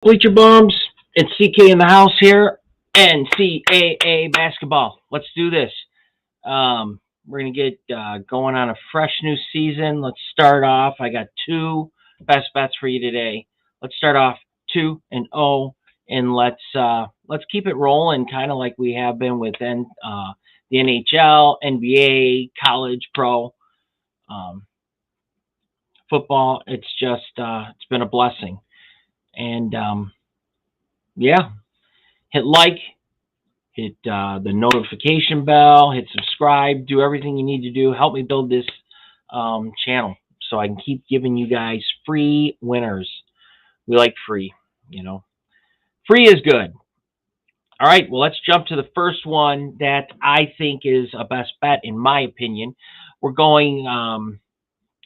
Bleacher Bums, it's CK in the house here. NCAA basketball. Let's do this. We're going to get going on a fresh new season. Let's start off. I got two best bets for you today. Let's start off 2-0, and let's keep it rolling, kind of like we have been with the NHL, NBA, college, pro, um, football. It's been a blessing, and yeah, hit like, hit the notification bell, hit subscribe, do everything you need to do. Help me build this channel so I can keep giving you guys free winners. We like free, you know. Free is good. All right, well, let's jump to the first one that I think is a best bet, in my opinion. We're going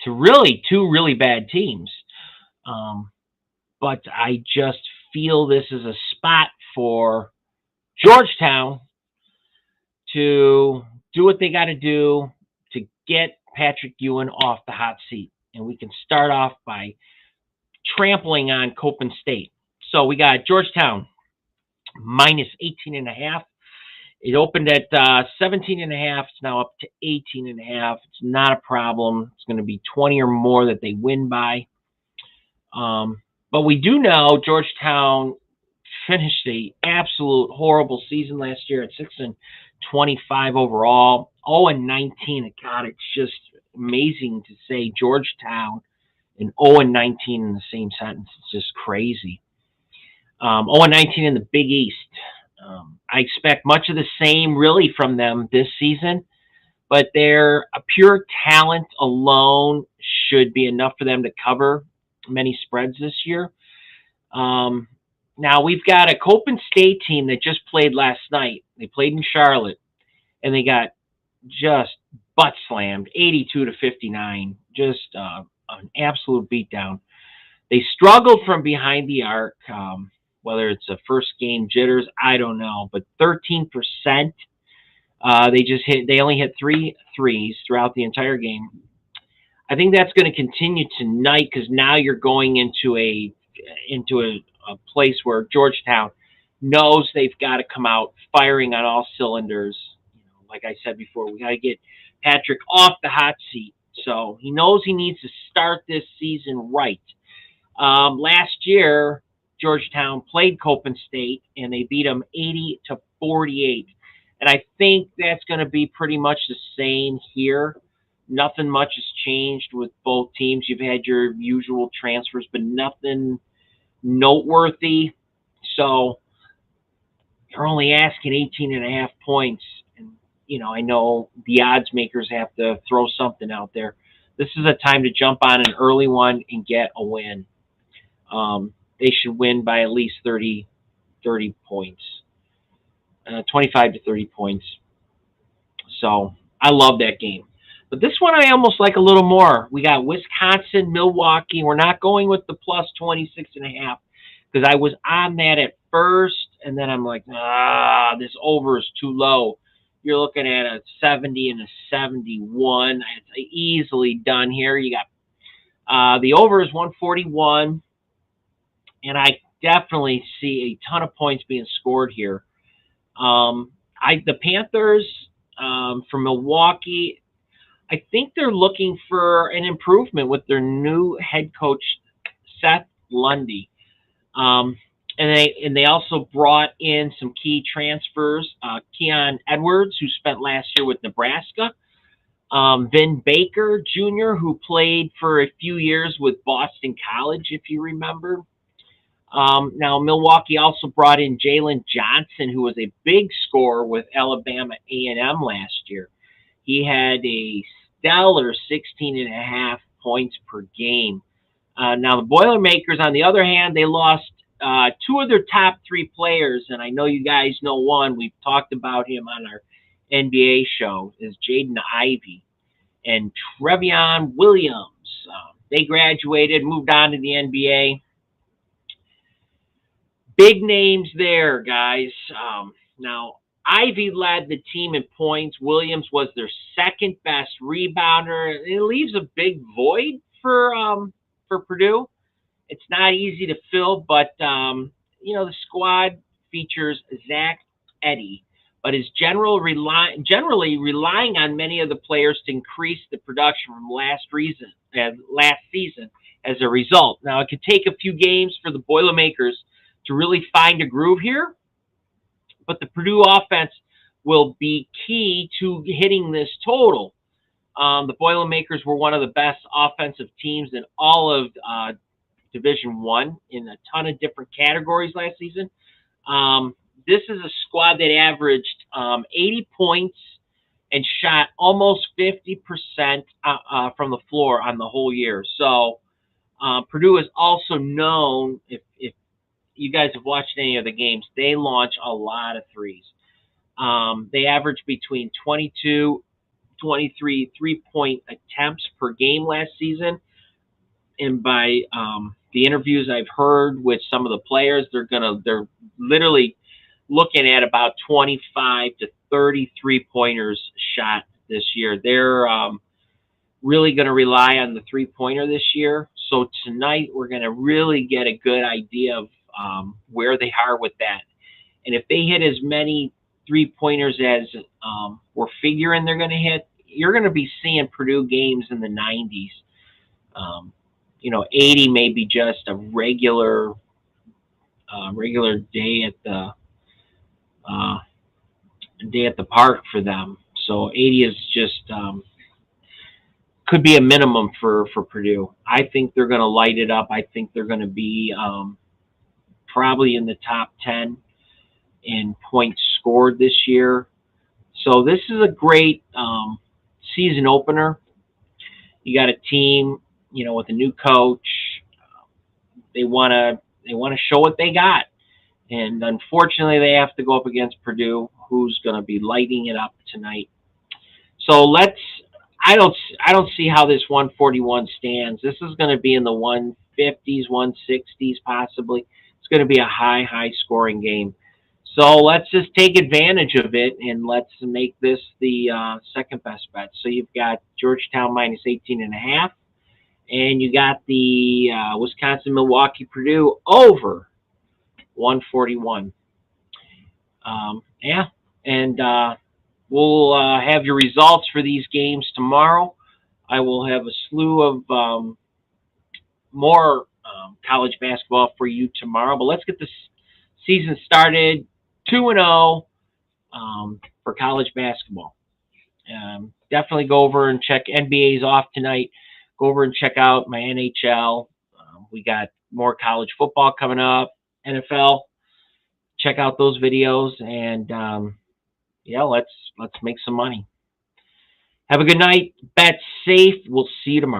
to really two really bad teams. But I just feel this is a spot for Georgetown to do what they got to do to get Patrick Ewing off the hot seat. And we can start off by trampling on Coppin State. So we got Georgetown minus 18.5. It opened at 17.5. It's now up to 18.5. It's not a problem. It's going to be 20 or more that they win by. But we do know Georgetown finished the absolute horrible season last year at 6-25 overall, 0-19. God, it's just amazing to say Georgetown and 0-19 in the same sentence. It's just crazy. 0-19 in the Big East. I expect much of the same really from them this season, but their pure talent alone should be enough for them to cover many spreads this year. Now we've got a Coppin State team that just played last night. They played in Charlotte, and they got just butt slammed, 82-59. Just an absolute beatdown. They struggled from behind the arc. Whether it's a first game jitters, I don't know, but 13%. They only hit 3 threes throughout the entire game. I think that's going to continue tonight because now you're going into a place where Georgetown knows they've got to come out firing on all cylinders. Like I said before, we got to get Patrick off the hot seat. So he knows he needs to start this season right. Last year, Georgetown played Coppin State, and they beat them 80-48. And I think that's going to be pretty much the same here. Nothing much has changed with both teams. You've had your usual transfers, but nothing noteworthy. So you're only asking 18.5 points. And, I know the odds makers have to throw something out there. This is a time to jump on an early one and get a win. They should win by at least 30 points, 25 to 30 points. So I love that game. But this one I almost like a little more. We got Wisconsin, Milwaukee. We're not going with the plus 26.5 because I was on that at first, and then I'm like, this over is too low. You're looking at a 70 and a 71. It's easily done here. You got the over is 141, and I definitely see a ton of points being scored here. The Panthers from Milwaukee, I think they're looking for an improvement with their new head coach, Seth Lundy. And they also brought in some key transfers, Keon Edwards, who spent last year with Nebraska, Vin Baker Jr., who played for a few years with Boston College, if you remember. Now, Milwaukee also brought in Jalen Johnson, who was a big scorer with Alabama A&M last year. He had a stellar 16.5 points per game. Now, the Boilermakers, on the other hand, they lost 2 of their top 3 players, and I know you guys know one. We've talked about him on our NBA show, is Jaden Ivey and Trevion Williams. They graduated, moved on to the NBA. Big names there, guys. Now, Ivy led the team in points. Williams was their second best rebounder. It leaves a big void for Purdue. It's not easy to fill, but the squad features Zach Edey, but is generally relying on many of the players to increase the production from last season as a result. Now, it could take a few games for the Boilermakers to really find a groove here, but the Purdue offense will be key to hitting this total. The Boilermakers were one of the best offensive teams in all of Division One in a ton of different categories last season. This is a squad that averaged 80 points and shot almost 50% from the floor on the whole year. So Purdue is also known, if you guys have watched any of the games, they launch a lot of threes. They average between 22, 23 three-point attempts per game last season. And by the interviews I've heard with some of the players, they're literally looking at about 25 to 30 three-pointers shot this year. They're really going to rely on the three-pointer this year. So tonight we're going to really get a good idea of where they are with that. And if they hit as many three-pointers as we're figuring they're going to hit, you're going to be seeing Purdue games in the 90s. 80 may be just a regular day at the park for them. So 80 is just could be a minimum for Purdue. I think they're going to light it up. I think they're going to be probably in the top 10 in points scored this year. So this is a great season opener. You got a team, with a new coach. They want to show what they got, and unfortunately, they have to go up against Purdue, who's going to be lighting it up tonight. So I don't see how this 141 stands. This is going to be in the 150s, 160s, possibly. It's going to be a high scoring game. So let's just take advantage of it, and let's make this the second best bet. So you've got Georgetown minus 18.5, and you got the Wisconsin, Milwaukee, Purdue over 141. And we'll have your results for these games tomorrow. I will have a slew of more college basketball for you tomorrow. But let's get this season started 2-0 for college basketball. Definitely go over and check. NBA's off tonight. Go over and check out my NHL. We got more college football coming up, NFL. Check out those videos, and let's make some money. Have a good night. Bet safe. We'll see you tomorrow.